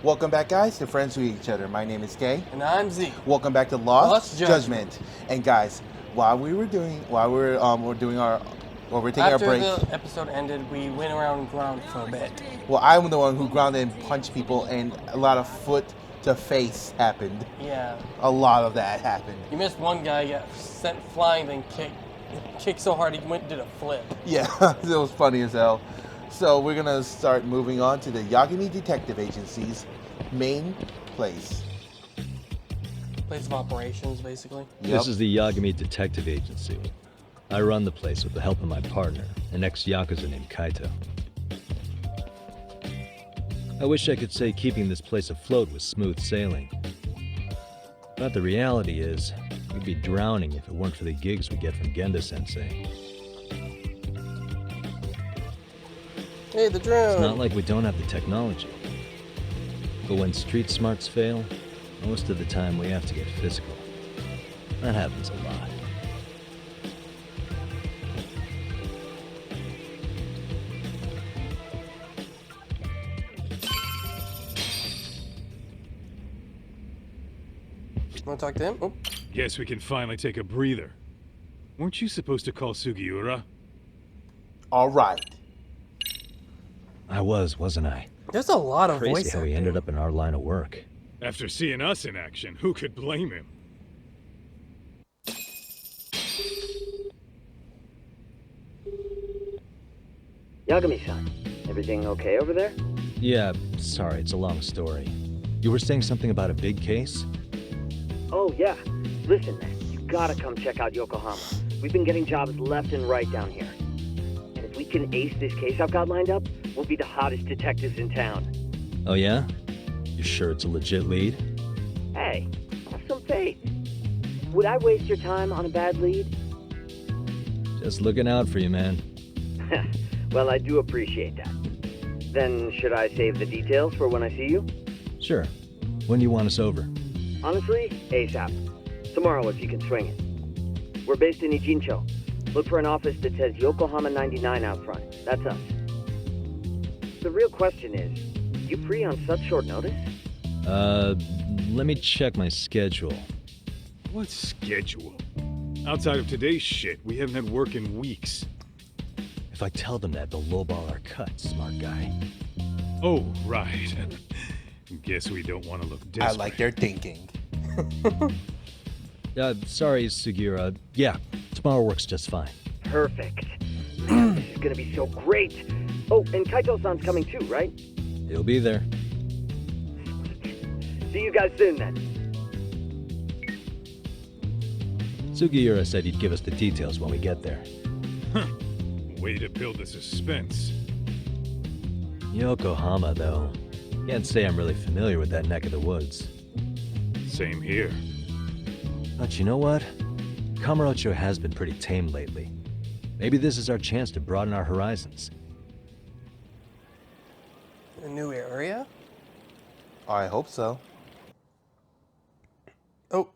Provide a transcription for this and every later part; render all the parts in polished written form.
Welcome back, guys, to Friends with Each Other. My name is Kay. And I'm Zeke. Welcome back to Lost Lost Judgment. And guys, while we're taking our break. After the episode ended, we went around and ground for a bit. Well, I'm the one who grounded and punched people, and a lot of foot to face happened. Yeah. A lot of that happened. You missed one guy, got sent flying, then kicked so hard he went and did a flip. Yeah, it was funny as hell. So we're gonna start moving on to the Yagami Detective Agency's main place. Place of operations, basically. Yep. This is the Yagami Detective Agency. I run the place with the help of my partner, an ex-Yakuza named Kaito. I wish I could say keeping this place afloat was smooth sailing. But the reality is, we'd be drowning if it weren't for the gigs we get from Genda-sensei. Hey, the drone! It's not like we don't have the technology. But when street smarts fail, most of the time we have to get physical. That happens a lot. Want to talk to him? Oh. Guess we can finally take a breather. Weren't you supposed to call Sugiura? All right. I wasn't I? There's a lot of Crazy voice how he ended up in our line of work. After seeing us in action, who could blame him? Yagami-san, everything okay over there? Yeah, sorry, it's a long story. You were saying something about a big case? Oh, yeah. Listen, man, you gotta come check out Yokohama. We've been getting jobs left and right down here. And if we can ace this case I've got lined up, we'll be the hottest detectives in town. Oh yeah? You sure it's a legit lead? Hey, have some faith. Would I waste your time on a bad lead? Just looking out for you, man. Well, I do appreciate that. Then should I save the details for when I see you? Sure. When do you want us over? Honestly, ASAP. Tomorrow if you can swing it. We're based in Ijincho. Look for an office that says Yokohama 99 out front. That's us. The real question is, you free on such short notice? Let me check my schedule. What schedule? Outside of today's shit, we haven't had work in weeks. If I tell them that, they'll lowball our cut, smart guy. Oh, right. Guess we don't want to look desperate. I like their thinking. Sorry, Sugiura. Yeah, tomorrow works just fine. Perfect. Man, this is gonna be so great. Oh, and Kaito-san's coming too, right? He'll be there. See you guys soon then. Sugiura said he'd give us the details when we get there. Huh. Way to build the suspense. Yokohama, though. Can't say I'm really familiar with that neck of the woods. Same here. But you know what? Kamurocho has been pretty tame lately. Maybe this is our chance to broaden our horizons. A new area? I hope so. Oh.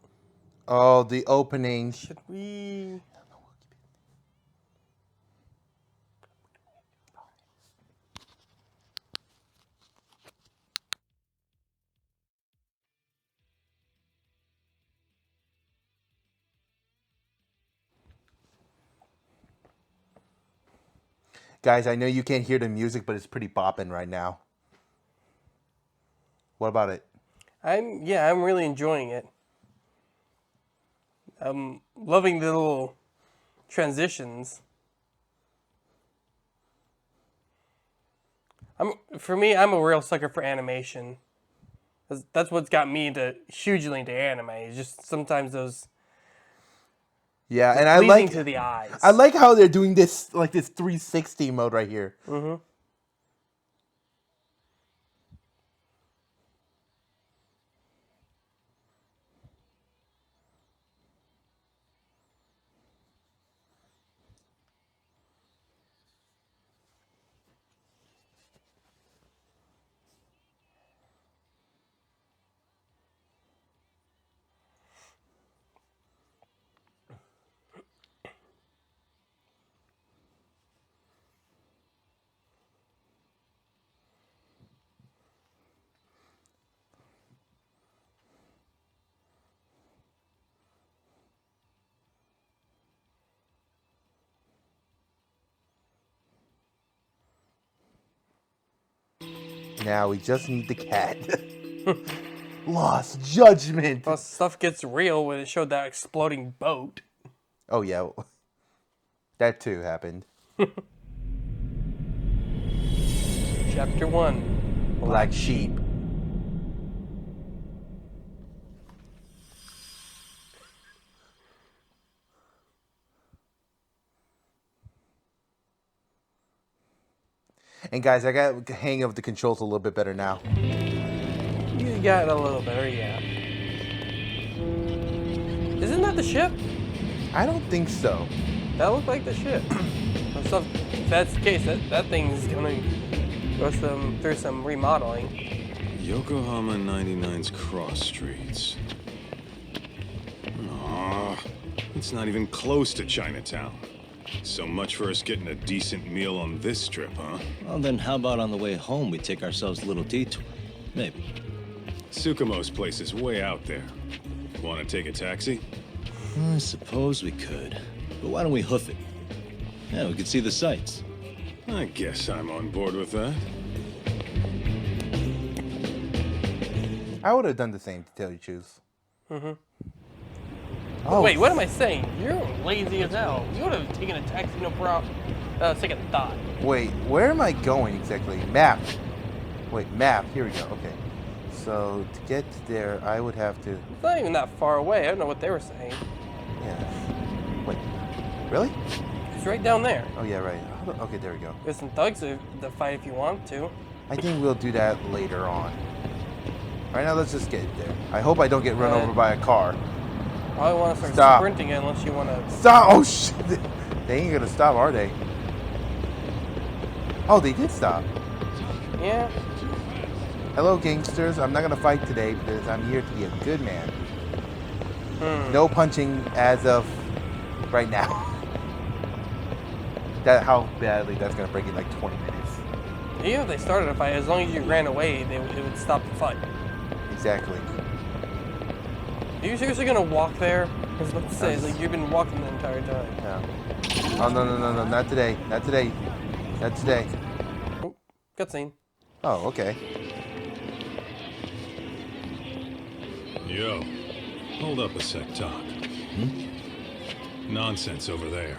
Oh, the opening. Should we... Guys, I know you can't hear the music, but it's pretty bopping right now. What about it? I'm really enjoying it. I'm loving the little transitions. For me, I'm a real sucker for animation. That's what's got me hugely into anime. It's just sometimes those Yeah, and I pleasing like to the eyes. I like how they're doing this 360 mode right here. Mm-hmm. Now we just need the cat. Lost Judgement. Well, stuff gets real when it showed that exploding boat. Oh yeah, that too happened. Chapter 1. Black Sheep. And guys, I got the hang of the controls a little bit better now. You got it a little better, yeah. Isn't that the ship? I don't think so. That looked like the ship. So if that's the case, that thing's gonna go through some remodeling. Yokohama 99's cross streets. Aw, it's not even close to Chinatown. So much for us getting a decent meal on this trip, huh? Well, then how about on the way home we take ourselves a little detour? Maybe. Tsukumo's place is way out there. Want to take a taxi? I suppose we could. But why don't we hoof it? Yeah, we could see the sights. I guess I'm on board with that. I would have done the same, to tell you the truth. Mm-hmm. Oh, Wait, what am I saying? You're lazy as hell. You would have taken a taxi, no problem. Second thought. wait, where am I going exactly? Map. Wait, map. Here we go. Okay. So to get there, I would have to. It's not even that far away. I don't know what they were saying. Yeah. Wait. Really? It's right down there. Oh yeah, right. Okay, there we go. There's some thugs to fight if you want to. I think we'll do that later on. Right now, let's just get there. I hope I don't get run over by a car. I want to start Stop. sprinting unless you want to. Stop! Oh shit! They ain't gonna stop, are they? Oh, they did stop. Yeah. Hello, gangsters. I'm not gonna fight today because I'm here to be a good man. Hmm. No punching as of right now. How badly that's gonna break in like 20 minutes. Even if they started a fight, as long as you ran away, it would stop the fight. Exactly. Are you seriously gonna walk there? Because let's say, like, you've been walking the entire time. Yeah. Oh no! Not today! Not today! Not today! Oh, cutscene. Oh, okay. Yo, hold up a sec, Talk. Nonsense over there.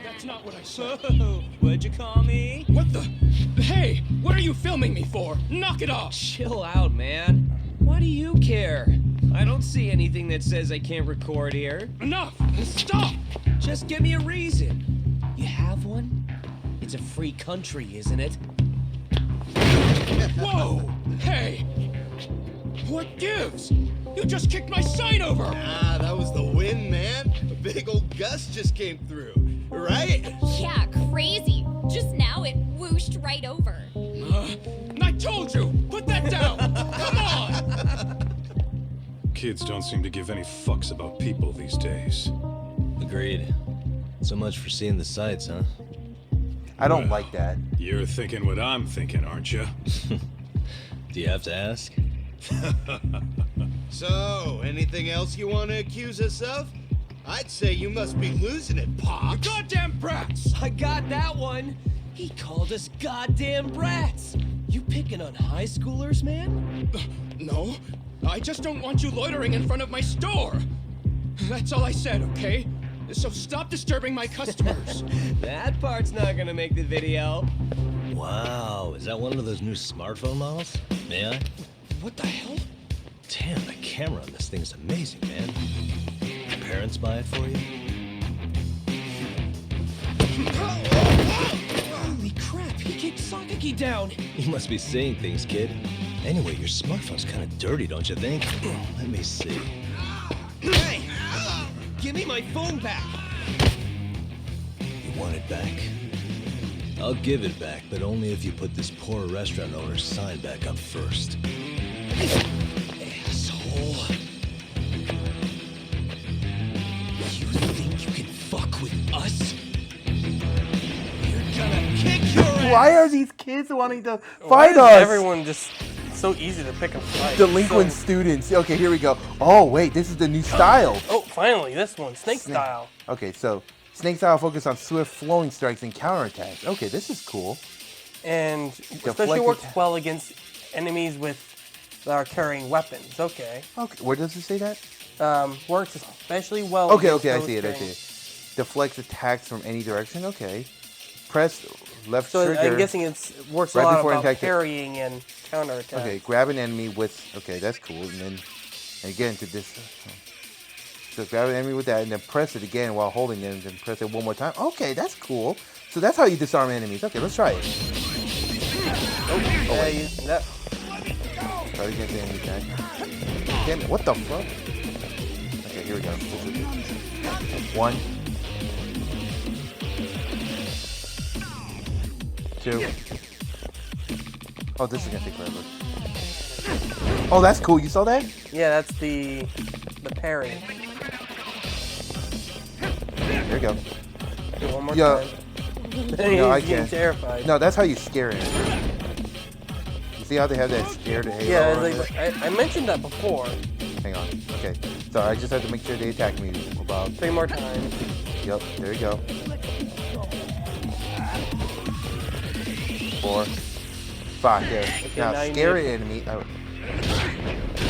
That's not what I said. Whoa, what'd you call me? What the? Hey, what are you filming me for? Knock it off! Chill out, man. Why do you care? I don't see anything that says I can't record here. Enough! Stop! Just give me a reason. You have one? It's a free country, isn't it? Whoa! Hey! What gives? You just kicked my sign over! Ah, that was the wind, man. A big old gust just came through, right? Yeah, crazy. Just now it whooshed right over. I told you! Put that down! Come on! Kids don't seem to give any fucks about people these days. Agreed. So much for seeing the sights, huh? I don't like that. You're thinking what I'm thinking, aren't you? Do you have to ask? So, anything else you want to accuse us of? I'd say you must be losing it, Pops. You goddamn brats! I got that one! He called us goddamn brats! You picking on high schoolers, man? No, I just don't want you loitering in front of my store! That's all I said, okay? So stop disturbing my customers! That part's not gonna make the video. Wow, is that one of those new smartphone models? May I? What the hell? Damn, the camera on this thing's amazing, man. Your parents buy it for you? Holy crap, he kicked Sakaki down! You must be seeing things, kid. Anyway, your smartphone's kind of dirty, don't you think? Let me see. Hey! Give me my phone back! You want it back? I'll give it back, but only if you put this poor restaurant owner's sign back up first. Asshole. You think you can fuck with us? You're gonna kick your ass! Why are these kids wanting to Why fight is us? everyone just so easy to pick a fight? Delinquent students. Okay, here we go. Oh wait, this is the new style. Oh, finally, this one, snake style. Okay, so snake style focus on swift flowing strikes and counterattacks. Okay, this is cool. And especially works well against enemies that are carrying weapons. Okay. Okay, where does it say that? Works especially well. Okay, against I those see it. carrying- Deflects attacks from any direction. Okay. Press left So trigger. I'm guessing it works a right lot before about attack. parrying and counterattack. Okay, grab an enemy with. Okay, that's cool. And then again to this. So grab an enemy with that, and then press it again while holding it, and then press it one more time. Okay, that's cool. So that's how you disarm enemies. Okay, let's try it. That, Try to get the enemy attack. Damn it! What the fuck? Okay, here we go. 1, 2. Oh, this is gonna take forever. Oh, that's cool. You saw that? yeah, that's the parry. There you go. Do it one more Yeah. time. Then No, I he's getting can't. terrified. No, that's how you scare it. You see how they have that scared halo? Yeah, on it's like, I mentioned that before. Hang on. Okay. So I just have to make sure they attack me about. 3 more times. Yep. There you go. 4, 5. There. Okay, now now you scare need- an enemy.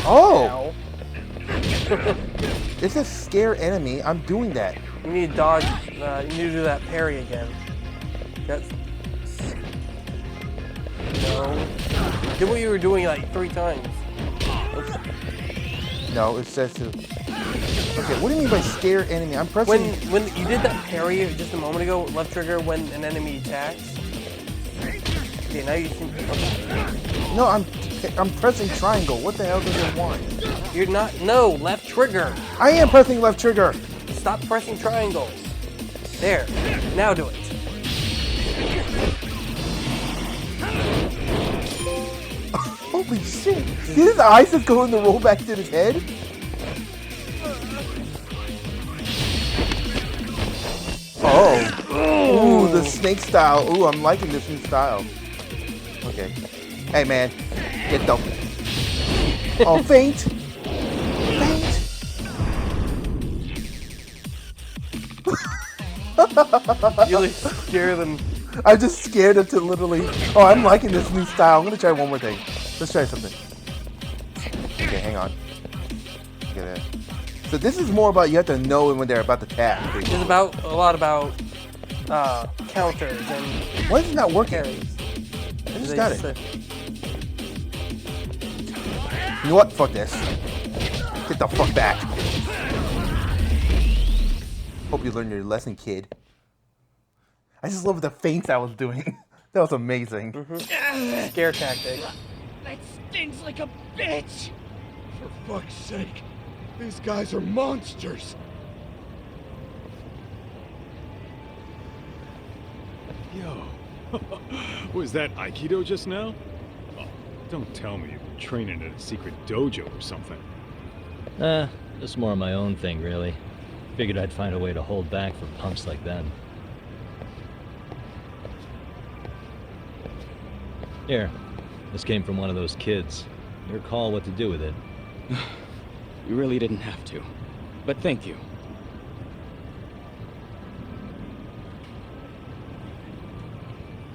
Oh! Ow. It says scare enemy. I'm doing that. You need to dodge. You need to do that parry again. That's. No. Do what you were doing like 3 times. No, it says to. Okay, what do you mean by scare enemy? I'm pressing. When you did that parry just a moment ago, left trigger when an enemy attacks. Okay, now you can. No, I'm pressing triangle. What the hell does it want? You're not. No, left trigger. I am pressing left trigger. Stop pressing triangles. There. Now do it. Holy shit! See his eyes just going to roll back to his head? Oh. Ooh, the snake style. Ooh, I'm liking this new style. Okay. Hey, man. Get the... Oh, faint! Faint! You really scare them. I just scared him to literally... Oh, I'm liking this new style. I'm gonna try one more thing. Let's try something. Okay, hang on. Look at that. So this is more about you have to know when they're about to attack. It's a lot about counters and Why is it not working? parries. I just got it. Say- You know what? Fuck this. Get the fuck back. Hope you learned your lesson, kid. I just love the feints I was doing. That was amazing. Scare tactic. That stings like a bitch! For fuck's sake, these guys are monsters! Yo, was that Aikido just now? Oh, don't tell me you've been training at a secret dojo or something. Just more of my own thing, really. Figured I'd find a way to hold back for punks like them. Here, this came from one of those kids. Your call what to do with it. You really didn't have to. But thank you.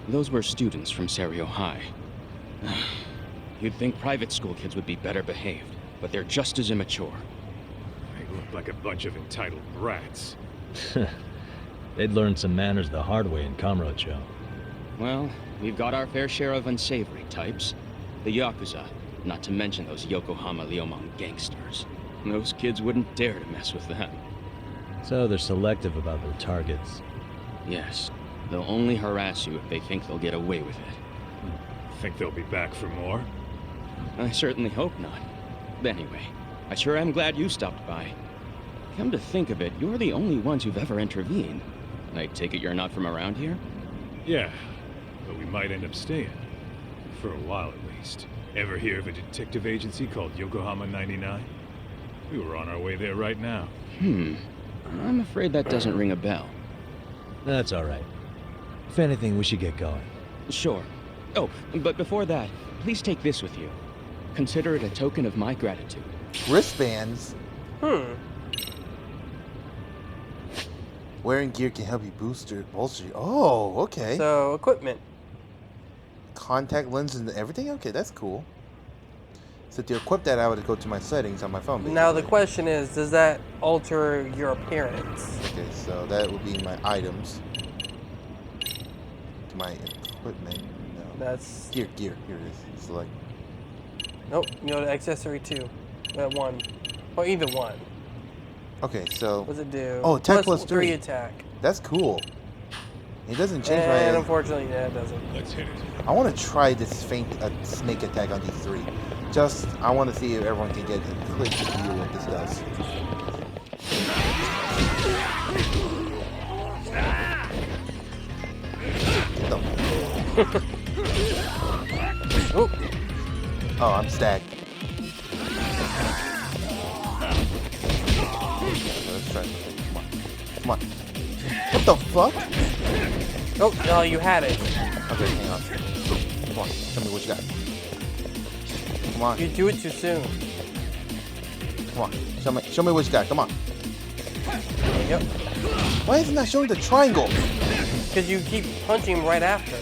Those were students from Serio High. You'd think private school kids would be better behaved, but they're just as immature. They look like a bunch of entitled brats. They'd learned some manners the hard way in Kamurocho. Well, we've got our fair share of unsavory types. The Yakuza, not to mention those Yokohama Liomang gangsters. Those kids wouldn't dare to mess with them. So they're selective about their targets. Yes, they'll only harass you if they think they'll get away with it. Think they'll be back for more? I certainly hope not. But anyway, I sure am glad you stopped by. Come to think of it, you're the only ones who've ever intervened. I take it you're not from around here? Yeah, but we might end up staying. For a while at least. Ever hear of a detective agency called Yokohama 99? We were on our way there right now. I'm afraid that doesn't ring a bell. That's all right. If anything, we should get going. Sure. Oh, but before that, please take this with you. Consider it a token of my gratitude. Wristbands. Wearing gear can help you bolster. Oh, okay. So equipment. contact lenses and everything? Okay, that's cool. So to equip that, I would go to my settings on my phone. Basically. Now the question is, does that alter your appearance? Okay, so that would be my items. To my equipment. No. That's... Gear. Here it is. Select. Nope, you go to accessory 2. That 1. Or either one. Okay, so... What does it do? Oh, attack plus 3. attack. That's cool. It doesn't change And my... unfortunately, yeah, it doesn't. Let's hit it. I want to try this snake attack on these 3. Just, I want to see if everyone can get a quick view of what this does. Oh. Oh, I'm stacked. Let's try something. Come on. What the fuck? Oh, no, you had it. Okay, hang on. Come on, show me what you got. Come on. You do it too soon. Come on. Show me what you got. Come on. Yep. Why is it not showing the triangle? Because you keep punching him right after.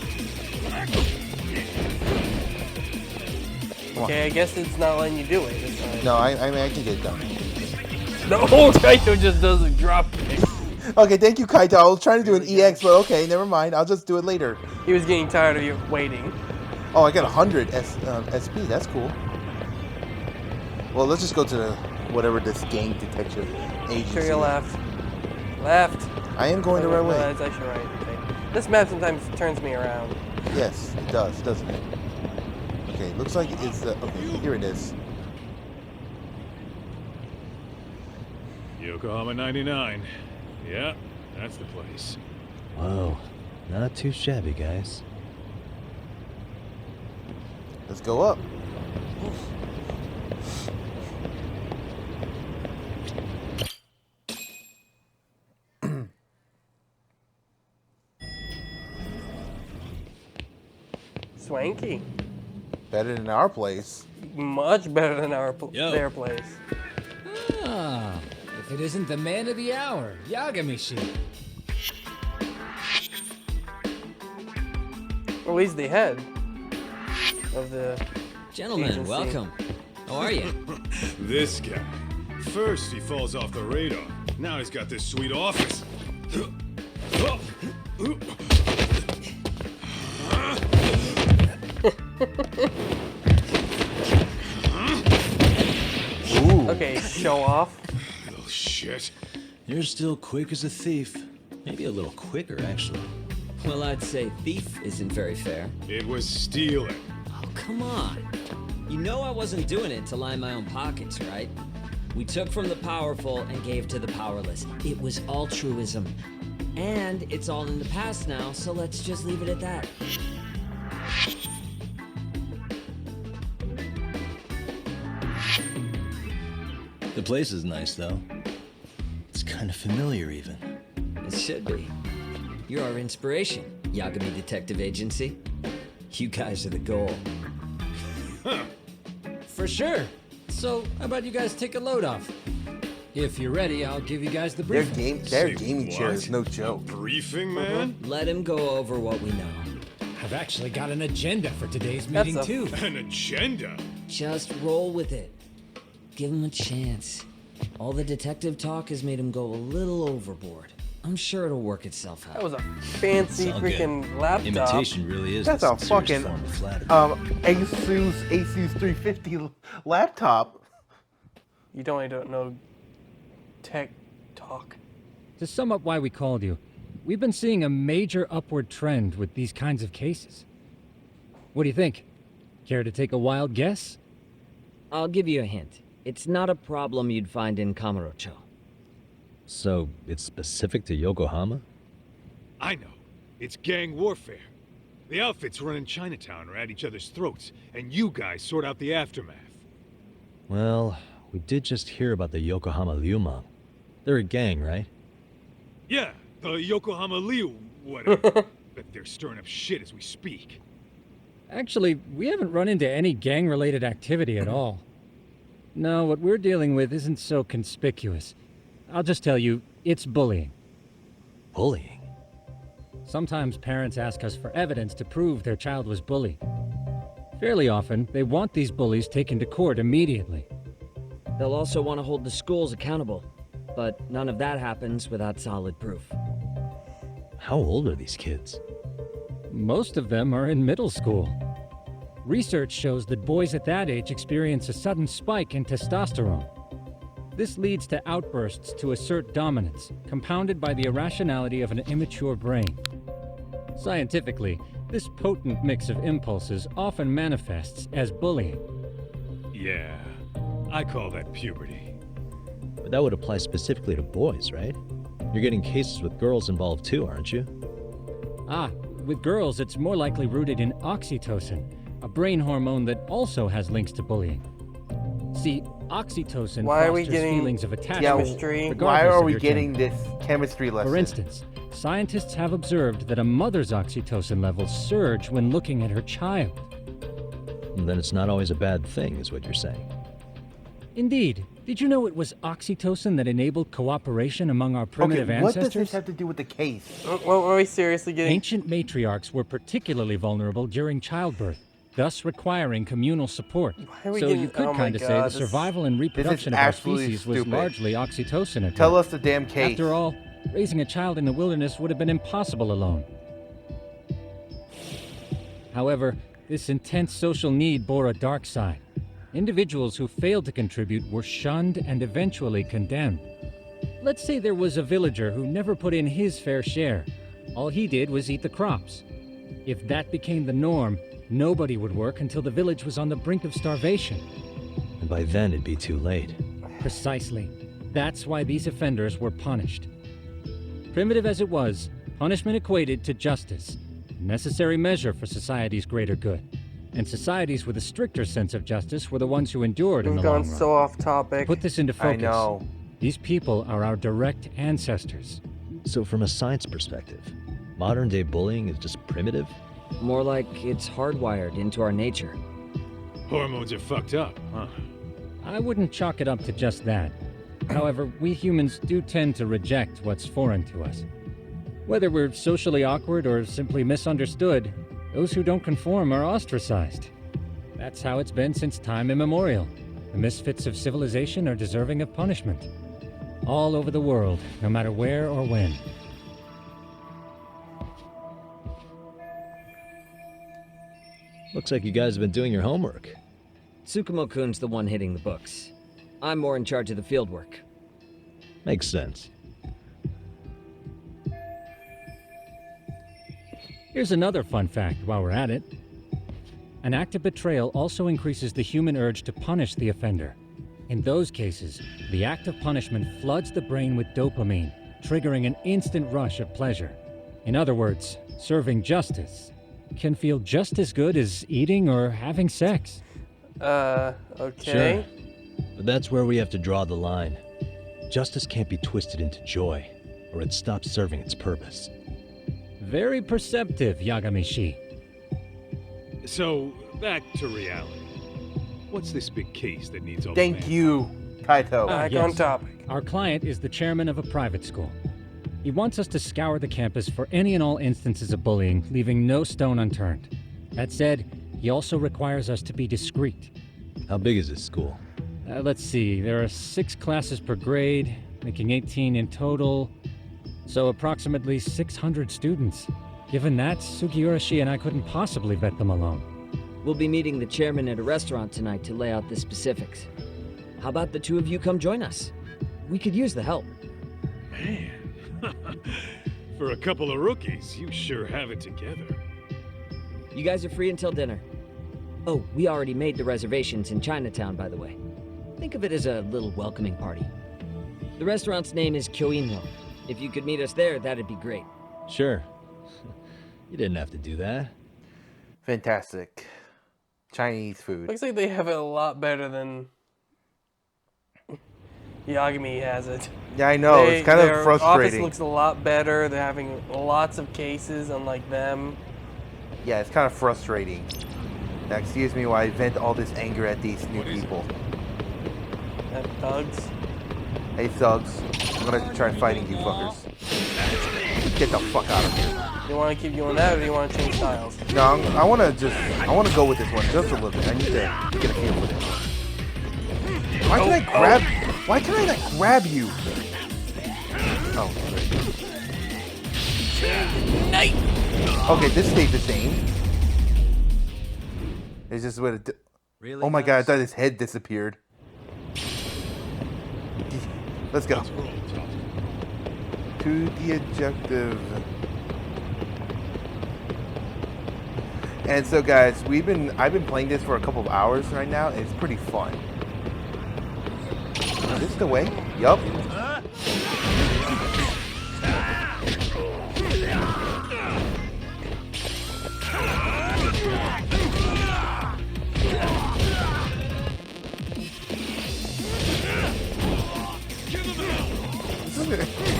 Okay, I guess it's not letting you do it. No, I mean, I can get it done. The whole Kaito just doesn't drop it. Okay, thank you, Kaito. I was trying to do an EX, but okay, never mind. I'll just do it later. He was getting tired of you waiting. Oh, I got 100 SP. That's cool. Well, let's just go to the whatever this gang detection agency. To your left. Left. I am going the right way. That's actually right. Okay. This map sometimes turns me around. Yes, it does, doesn't it? Okay, looks like it's okay, here it is. Yokohama 99. Yeah, that's the place. Whoa, not too shabby, guys. Let's go up. Swanky. Better than our place. Much better than their place. Ah, if it isn't the man of the hour, Yagami-shi. Or at least the head of the Gentlemen, agency. welcome. How are you? This guy. First he falls off the radar. Now he's got this sweet office. Okay, show off. Little shit. You're still quick as a thief. Maybe a little quicker, actually. Well, I'd say thief isn't very fair. It was stealing. Oh, come on. You know I wasn't doing it to line my own pockets, right? We took from the powerful and gave to the powerless. It was altruism. And it's all in the past now, so let's just leave it at that. The place is nice, though. It's kind of familiar, even. It should be. You're our inspiration, Yagami Detective Agency. You guys are the goal. For sure. So, how about you guys take a load off? If you're ready, I'll give you guys the Their briefing. gaming chair is no joke. Briefing, man? Let him go over what we know. I've actually got an agenda for today's That's meeting, too. An agenda? Just roll with it. Give him a chance. All the detective talk has made him go a little overboard. I'm sure it'll work itself out. That was a fancy It's all good. freaking laptop. Imitation really is That's the a sincerest fucking form of flattery. Asus 350 laptop. You don't know tech talk. To sum up why we called you, we've been seeing a major upward trend with these kinds of cases. What do you think? Care to take a wild guess? I'll give you a hint. It's not a problem you'd find in Kamurocho. So, it's specific to Yokohama? I know. It's gang warfare. The outfits running Chinatown are at each other's throats, and you guys sort out the aftermath. Well, we did just hear about the Yokohama Liumang. They're a gang, right? Yeah, the Yokohama Liu, whatever. But they're stirring up shit as we speak. Actually, we haven't run into any gang-related activity at all. No, what we're dealing with isn't so conspicuous. I'll just tell you, it's bullying. Bullying? Sometimes parents ask us for evidence to prove their child was bullied. Fairly often, they want these bullies taken to court immediately. They'll also want to hold the schools accountable, but none of that happens without solid proof. How old are these kids? Most of them are in middle school. Research shows that boys at that age experience a sudden spike in testosterone. This leads to outbursts to assert dominance, compounded by the irrationality of an immature brain. Scientifically, this potent mix of impulses often manifests as bullying. Yeah, I call that puberty. But that would apply specifically to boys, right? You're getting cases with girls involved too, aren't you? With girls, it's more likely rooted in oxytocin, a brain hormone that also has links to bullying. See, oxytocin Why are we fosters getting feelings of attachment. chemistry? Why regardless are of we your getting gender. this chemistry lesson? For instance, scientists have observed that a mother's oxytocin levels surge when looking at her child. Then it's not always a bad thing, is what you're saying. Indeed. Did you know it was oxytocin that enabled cooperation among our primitive okay, what does ancestors? this have to do with the case? What are we seriously getting? Ancient matriarchs were particularly vulnerable during childbirth, thus requiring communal support. Why are we So getting- you could oh my kind of say God, the this- survival and reproduction of our absolutely species was stupid. largely oxytocin at Tell work. us the damn case. After all, raising a child in the wilderness would have been impossible alone. However, this intense social need bore a dark side. Individuals who failed to contribute were shunned and eventually condemned. Let's say there was a villager who never put in his fair share. All he did was eat the crops. If that became the norm, nobody would work until the village was on the brink of starvation. And by then it'd be too late. Precisely. That's why these offenders were punished. Primitive as it was, punishment equated to justice, a necessary measure for society's greater good. And societies with a stricter sense of justice were the ones who endured in We've the long gone run. so off topic. Put this into focus. I know. These people are our direct ancestors. So from a science perspective, modern-day bullying is just primitive? More like it's hardwired into our nature. Hormones are fucked up, huh? I wouldn't chalk it up to just that. However, we humans do tend to reject what's foreign to us. Whether we're socially awkward or simply misunderstood, those who don't conform are ostracized. That's how it's been since time immemorial. The misfits of civilization are deserving of punishment. All over the world, no matter where or when. Looks like you guys have been doing your homework. Tsukumo-kun's the one hitting the books. I'm more in charge of the field work. Makes sense. Here's another fun fact while we're at it. An act of betrayal also increases the human urge to punish the offender. In those cases, the act of punishment floods the brain with dopamine, triggering an instant rush of pleasure. In other words, serving justice can feel just as good as eating or having sex. Okay. Sure. But that's where we have to draw the line. Justice can't be twisted into joy, or it stops serving its purpose. Very perceptive, Yagami-shi. So, back to reality. What's this big case that needs all the Thank you, Kaito. Back yes. on topic. Our client is the chairman of a private school. He wants us to scour the campus for any and all instances of bullying, leaving no stone unturned. That said, he also requires us to be discreet. How big is this school? Let's see, there are 6 classes per grade, making 18 in total, so approximately 600 students. Given that, Sugiurashi and I couldn't possibly vet them alone. We'll be meeting the chairman at a restaurant tonight to lay out the specifics. How about the two of you come join us? We could use the help. Man. For a couple of rookies, you sure have it together. You guys are free until dinner. Oh, we already made the reservations in Chinatown, by the way. Think of it as a little welcoming party. The restaurant's name is Kyoinro. If you could meet us there, that'd be great. Sure. You didn't have to do that. Fantastic. Chinese food. Looks like they have it a lot better than Yagami has it. Yeah, I know. It's kind of Their frustrating. office looks a lot better. They're having lots of cases, unlike them. Yeah, it's kind of frustrating. Now, excuse me while I vent all this anger at these new people. Thugs. Hey, thugs. I'm gonna try fighting you fuckers. Get the fuck out of here. You want to keep doing that, or do you want to change styles? No, I want to go with this one just a little bit. I need to get a feel for this. Why can I grab? Why can I not grab you? Oh. Night. Okay, this stayed the same. It's just what it. Really, Oh my god! I guys? thought his head disappeared. Let's go. To the objective. And so, guys, I've been playing this for a couple of hours right now. And it's pretty fun. Is this the way? Yup.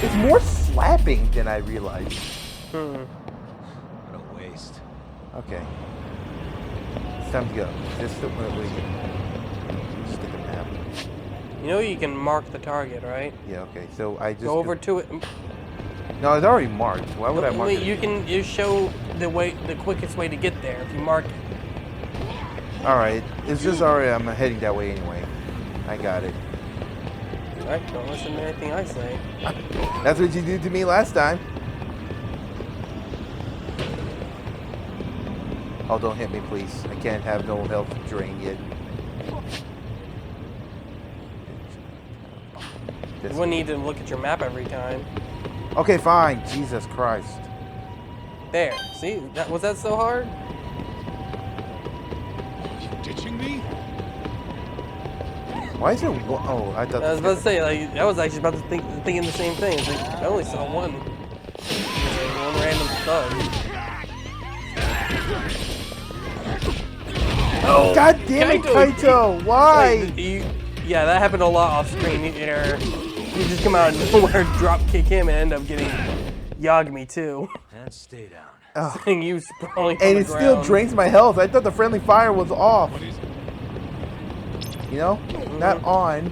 It's more slapping than I realized. What a waste. Okay. It's time to go. Just the way stick a map. You know you can mark the target, right? Yeah, okay. So I just Go over to it. No, it's already marked. Why would I mark Wait, it? you show the quickest way to get there if you mark it. Alright. It's just already I'm heading that way anyway. I got it. Alright, don't listen to anything I say. That's what you did to me last time. Oh, don't hit me, please. I can't have no health drain yet. You wouldn't need to look at your map every time. Okay, fine. Jesus Christ. There. See? Was that so hard? You ditching me? Why is it one? Oh, I thought. I was about to say, like, I was actually about to thinking the same thing. It's like, I only saw one. One random thug. Oh, God damn it, Kaito! Why? Like, yeah, that happened a lot off screen. You just come out of nowhere, drop kick him, and end up getting Yagami too. And stay down. Oh. Seeing you sprawling on And the it still ground. drains my health. I thought the friendly fire was off. You know? Not on.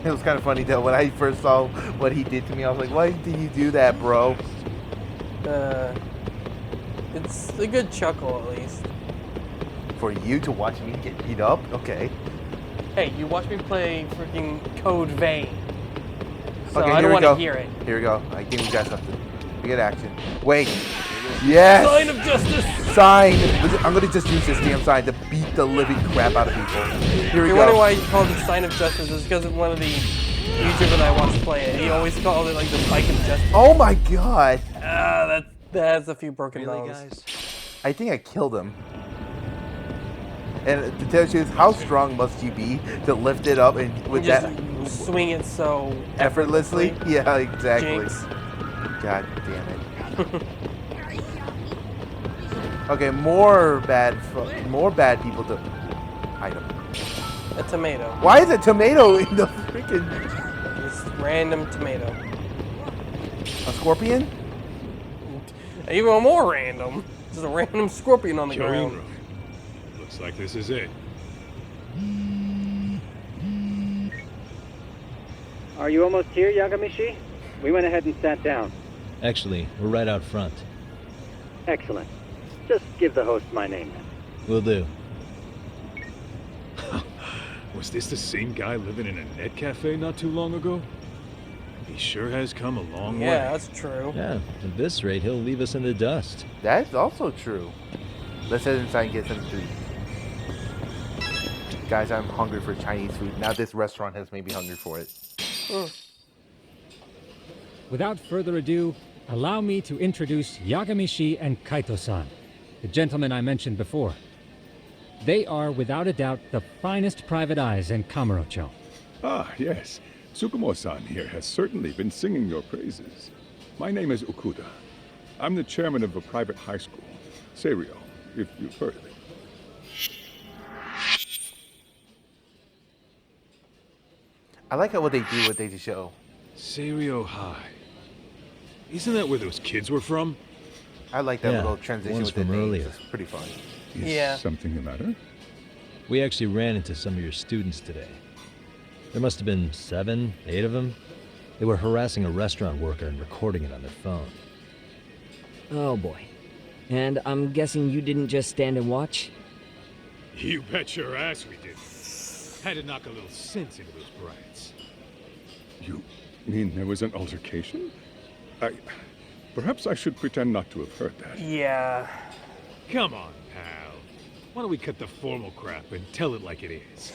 It was kind of funny though when I first saw what he did to me. I was like, why did you do that, bro? It's a good chuckle at least. For you to watch me get beat up? Okay. Hey, you watch me play freaking Code Vein. So Okay, I here don't we want go. to hear it. Here we go. I give you guys something. We get action. Wait. Yes! Sign of justice! Sign! I'm gonna just use this damn sign to beat the living crap out of people. Here we You're go. wondering why he called it Sign of Justice is because one of the YouTubers that I watched play it. He always called it like the Spike of Justice. Oh my god! That's a few broken Really, bones. guys? I think I killed him. And to tell you the truth, how strong must you be to lift it up and with Just that swing it so effortlessly? Yeah, exactly. Jinx. God damn it. Okay, more bad people to item. A tomato. Why is a tomato in the freaking Just random tomato. a scorpion? Even more random. Just a random scorpion on the ground. Kyojin. Looks like this is it. Are you almost here, Yagami-shi? We went ahead and sat down. Actually, we're right out front. Excellent. Just give the host my name. Will do. Was this the same guy living in a net cafe not too long ago? He sure has come a long way. Yeah, that's true. Yeah, at this rate, he'll leave us in the dust. That's also true. Let's head inside and get some food. Guys, I'm hungry for Chinese food. Now this restaurant has made me hungry for it. Without further ado, allow me to introduce Yagami-shi and Kaito-san, the gentlemen I mentioned before. They are, without a doubt, the finest private eyes in Kamurocho. Ah, yes. Tsukumo-san here has certainly been singing your praises. My name is Okuda. I'm the chairman of a private high school, Seiryo, if you've heard of it. I like how what they do with they show. Seiryo High. Isn't that where those kids were from? I like that Yeah, little transition ones with the from names. earlier. It's pretty fun. Is Yeah. something the matter? We actually ran into some of your students today. There must have been 7, 8 of them. They were harassing a restaurant worker and recording it on their phone. Oh boy. And I'm guessing you didn't just stand and watch? You bet your ass we did. Had to knock a little sense into those brats. You mean there was an altercation? Perhaps I should pretend not to have heard that. Yeah. Come on, pal. Why don't we cut the formal crap and tell it like it is?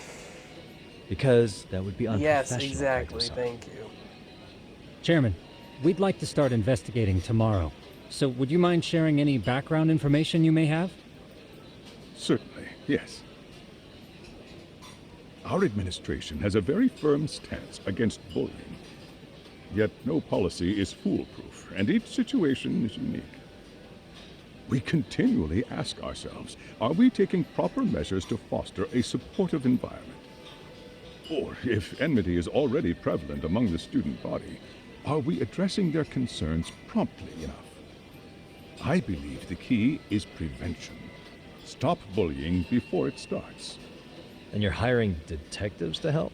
Because that would be Yes, unprofessional. exactly. Kaito-san. Thank you. Chairman, we'd like to start investigating tomorrow. So would you mind sharing any background information you may have? Certainly, yes. Our administration has a very firm stance against bullying. Yet no policy is foolproof, and each situation is unique. We continually ask ourselves, are we taking proper measures to foster a supportive environment? Or, if enmity is already prevalent among the student body, are we addressing their concerns promptly enough? I believe the key is prevention. Stop bullying before it starts. And you're hiring detectives to help?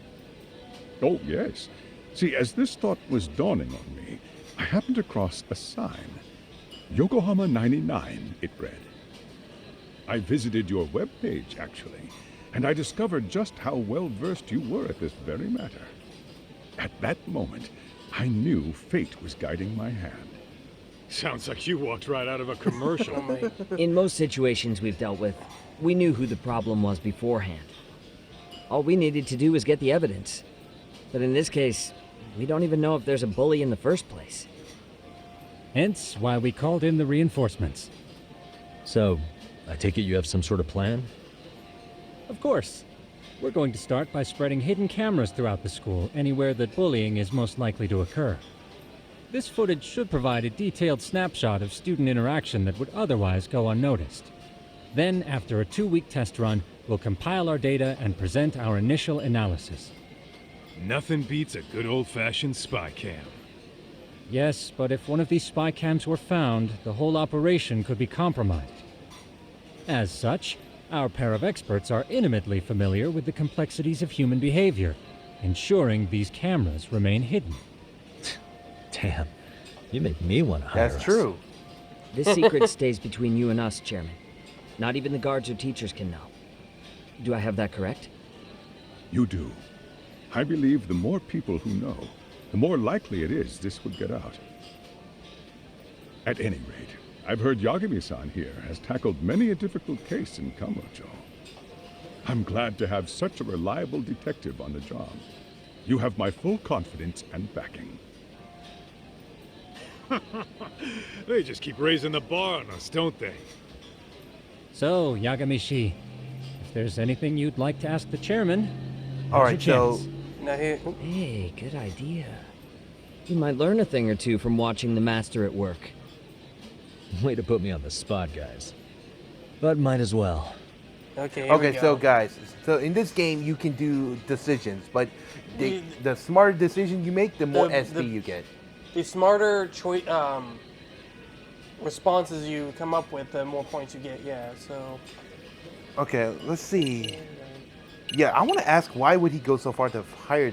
Oh, yes. See, as this thought was dawning on me, I happened across a sign. Yokohama 99, it read. I visited your webpage, actually, and I discovered just how well-versed you were at this very matter. At that moment, I knew fate was guiding my hand. Sounds like you walked right out of a commercial. In most situations we've dealt with, we knew who the problem was beforehand. All we needed to do was get the evidence. But in this case, we don't even know if there's a bully in the first place. Hence why we called in the reinforcements. So, I take it you have some sort of plan? Of course. We're going to start by spreading hidden cameras throughout the school, anywhere that bullying is most likely to occur. This footage should provide a detailed snapshot of student interaction that would otherwise go unnoticed. Then, after a 2-week test run, we'll compile our data and present our initial analysis. Nothing beats a good old-fashioned spy cam. Yes, but if one of these spy cams were found, the whole operation could be compromised. As such, our pair of experts are intimately familiar with the complexities of human behavior, ensuring these cameras remain hidden. Damn, you make me want to hire That's us. true. This secret stays between you and us, Chairman. Not even the guards or teachers can know. Do I have that correct? You do. I believe the more people who know, the more likely it is this would get out. At any rate, I've heard Yagami-san here has tackled many a difficult case in Kamurocho. I'm glad to have such a reliable detective on the job. You have my full confidence and backing. They just keep raising the bar on us, don't they? So, Yagami-shi, if there's anything you'd like to ask the chairman, All right, here's your so chance. Now here, Hey, good idea. You might learn a thing or two from watching the master at work. Way to put me on the spot, guys. But might as well. okay. Here we okay, go. so guys, so in this game you can do decisions, but the smarter decision you make, the more SP you get. The smarter responses you come up with, the more points you get. Yeah. So. Okay, let's see. Yeah, I want to ask, why would he go so far to hire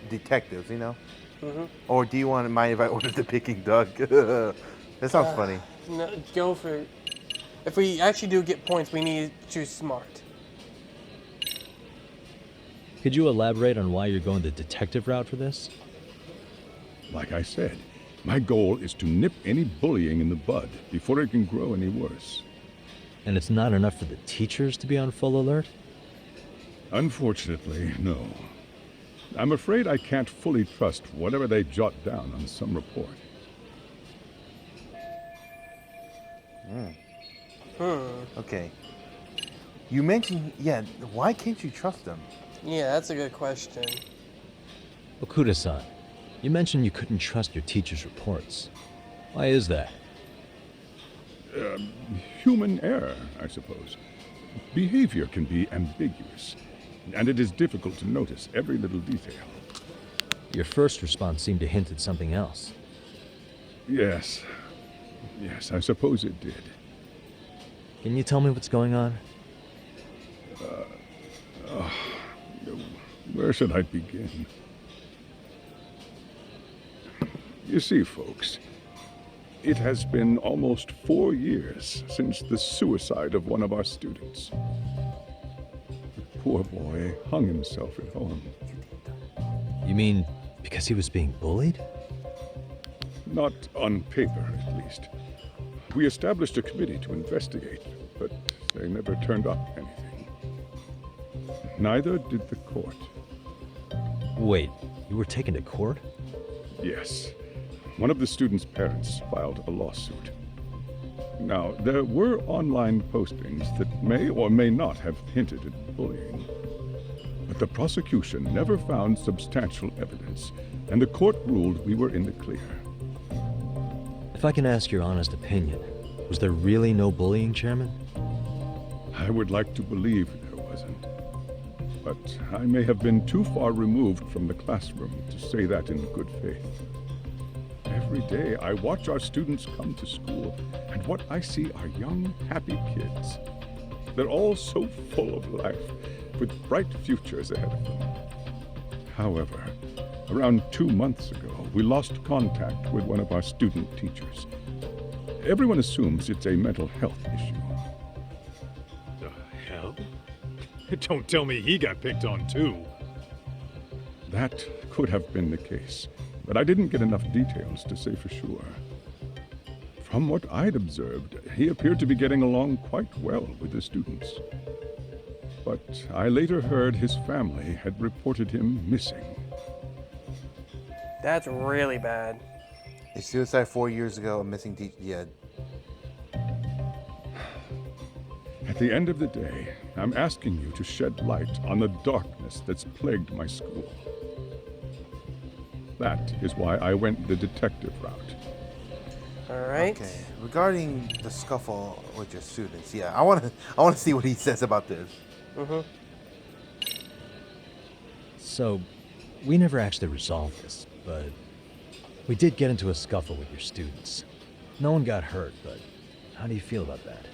detectives, you know? Mm-hmm. Or do you want to mind if I order the Peking duck? That sounds funny. No, go for. If we actually do get points, we need to choose smart. Could you elaborate on why you're going the detective route for this? Like I said, my goal is to nip any bullying in the bud before it can grow any worse. And it's not enough for the teachers to be on full alert? Unfortunately, no. I'm afraid I can't fully trust whatever they jot down on some report. Okay. You mentioned, yeah, why can't you trust them? Yeah, that's a good question. Okuda-san, you mentioned you couldn't trust your teacher's reports. Why is that? Human error, I suppose. Behavior can be ambiguous, and it is difficult to notice every little detail. Your first response seemed to hint at something else. Yes. Yes, I suppose it did. Can you tell me what's going on? Where should I begin? You see, folks, It has been almost 4 years since the suicide of one of our students. The poor boy hung himself at home. You mean because he was being bullied? Not on paper, at least. We established a committee to investigate, but they never turned up anything. Neither did the court. Wait, you were taken to court? Yes. One of the students' parents filed a lawsuit. Now, there were online postings that may or may not have hinted at bullying. But the prosecution never found substantial evidence, and the court ruled we were in the clear. If I can ask your honest opinion, was there really no bullying, Chairman? I would like to believe there wasn't. But I may have been too far removed from the classroom to say that in good faith. Every day I watch our students come to school, and what I see are young, happy kids. They're all so full of life, with bright futures ahead of them. However, around 2 months ago, we lost contact with one of our student teachers. Everyone assumes it's a mental health issue. The hell? Don't tell me he got picked on too. That could have been the case, but I didn't get enough details to say for sure. From what I'd observed, he appeared to be getting along quite well with the students. But I later heard his family had reported him missing. That's really bad. A suicide 4 years ago, a missing teacher. Yeah. At the end of the day, I'm asking you to shed light on the darkness that's plagued my school. That is why I went the detective route. All right. Okay. Regarding the scuffle with your students, yeah, I want to see what he says about this. Mhm. So, we never actually resolved this, but we did get into a scuffle with your students. No one got hurt, but how do you feel about that?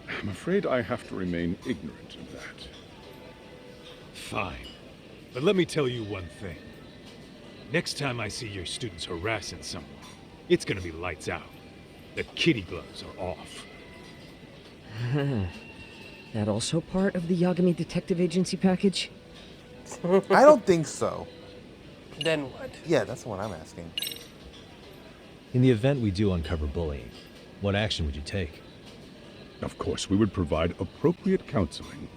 I'm afraid I have to remain ignorant of that. Fine. But let me tell you one thing. Next time I see your students harassing someone, it's gonna be lights out. The kitty gloves are off. That also part of the Yagami Detective Agency package? I don't think so. Then what? Yeah, that's what I'm asking. In the event we do uncover bullying, what action would you take? Of course, we would provide appropriate counseling,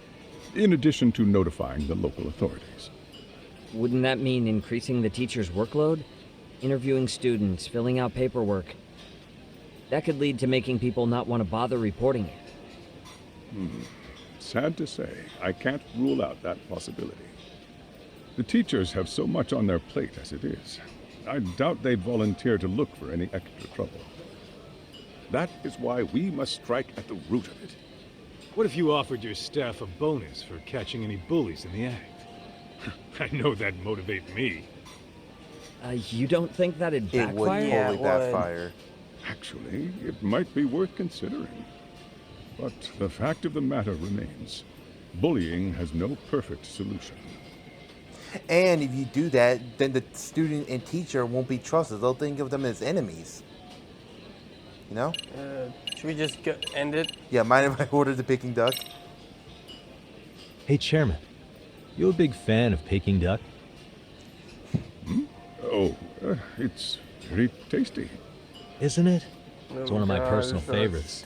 in addition to notifying the local authorities. Wouldn't that mean increasing the teacher's workload? Interviewing students, filling out paperwork. That could lead to making people not want to bother reporting it. Sad to say, I can't rule out that possibility. The teachers have so much on their plate as it is. I doubt they'd volunteer to look for any extra trouble. That is why we must strike at the root of it. What if you offered your staff a bonus for catching any bullies in the act? I know that'd motivate me. You don't think that'd It would backfire? Yeah, totally it would. backfire. Actually, it might be worth considering. But the fact of the matter remains, bullying has no perfect solution. And if you do that, then the student and teacher won't be trusted. They'll think of them as enemies. You know? Should we just go end it? Yeah, mind if I order the Peking duck? Hey, Chairman, you a big fan of Peking duck? Oh, it's very tasty. Isn't it? It's one of my God, personal this is- favorites.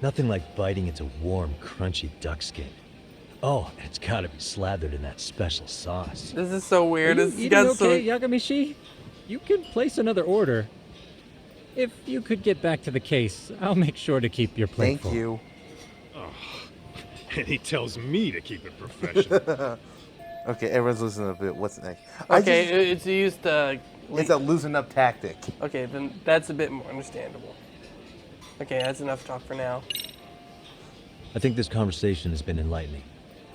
Nothing like biting into warm, crunchy duck skin. Oh, and it's gotta be slathered in that special sauce. This is so weird. Are you This eating got okay, so... Yagami-shi? You can place another order. If you could get back to the case, I'll make sure to keep your plate Thank full. you. And he tells me to keep it professional. Okay, everyone's losing a bit. What's next? Okay, it's used to... It's a losing up tactic. Okay, then that's a bit more understandable. Okay, that's enough talk for now. I think this conversation has been enlightening.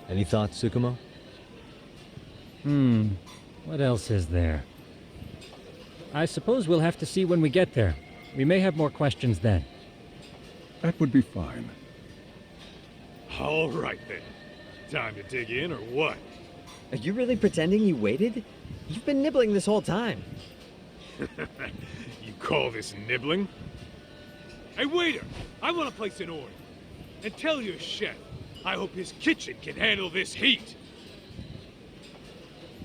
Any thoughts, Tsukumo? What else is there? I suppose we'll have to see when we get there. We may have more questions then. That would be fine. All right then. Time to dig in or what? Are you really pretending you waited? You've been nibbling this whole time. You call this nibbling? Hey, waiter! I want to place an order. And tell your chef, I hope his kitchen can handle this heat.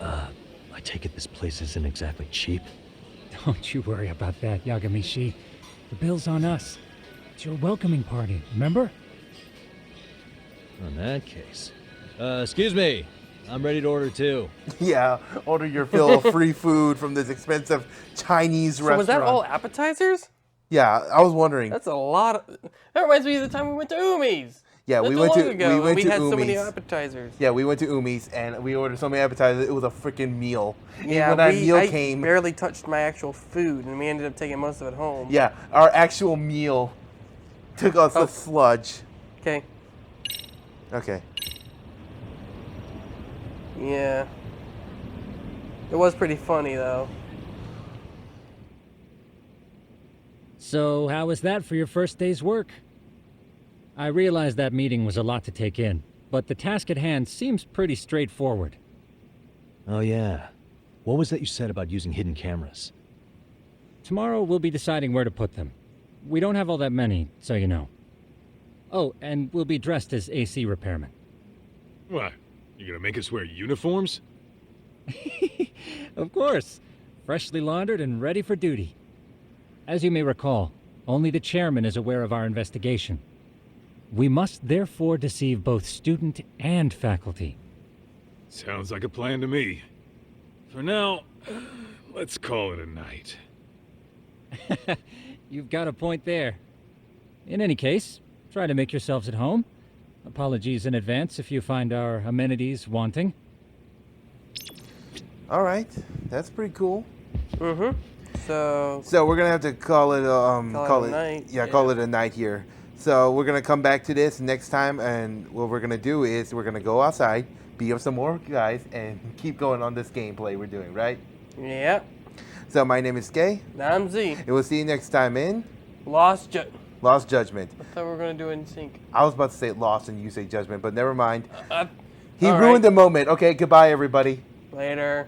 I take it this place isn't exactly cheap? Don't you worry about that, Yagami-shi. The bill's on us. It's your welcoming party, remember? In that case. Excuse me. I'm ready to order too. Yeah, order your fill of free food from this expensive Chinese So restaurant. was that all appetizers? Yeah, I was wondering. That's a lot of... That reminds me of the time we went to Umi's. Yeah, Not we too went long to ago, we went we to had so many Umi's. appetizers. Yeah, we went to Umi's and we ordered so many appetizers. It was a freaking meal. Yeah, and when our meal I came, barely touched my actual food, and we ended up taking most of it home. yeah, our actual meal took us a sludge. Okay. Okay. Yeah. It was pretty funny, though. So, how was that for your first day's work? I realize that meeting was a lot to take in, but the task at hand seems pretty straightforward. Oh yeah. What was that you said about using hidden cameras? Tomorrow we'll be deciding where to put them. We don't have all that many, so you know. Oh, and we'll be dressed as AC repairmen. What? You gonna make us wear uniforms? Of course. Freshly laundered and ready for duty. As you may recall, only the chairman is aware of our investigation. We must therefore deceive both student and faculty. Sounds like a plan to me. For now, let's call it a night. You've got a point there. In any case, try to make yourselves at home. Apologies in advance if you find our amenities wanting. All right, that's pretty cool. Mm-hmm. So we're gonna have to call it Call it a night, Yeah, call it a night here. So we're gonna come back to this next time, and what we're gonna do is we're gonna go outside, beat up some more guys, and keep going on this gameplay we're doing, right? yeah. So my name is Skay, Now I'm Z. and we'll see you next time in Lost Judgment. I thought we were gonna do it in sync. I was about to say Lost and you say Judgment, but never mind. He all ruined right. the moment. Okay, goodbye everybody. Later.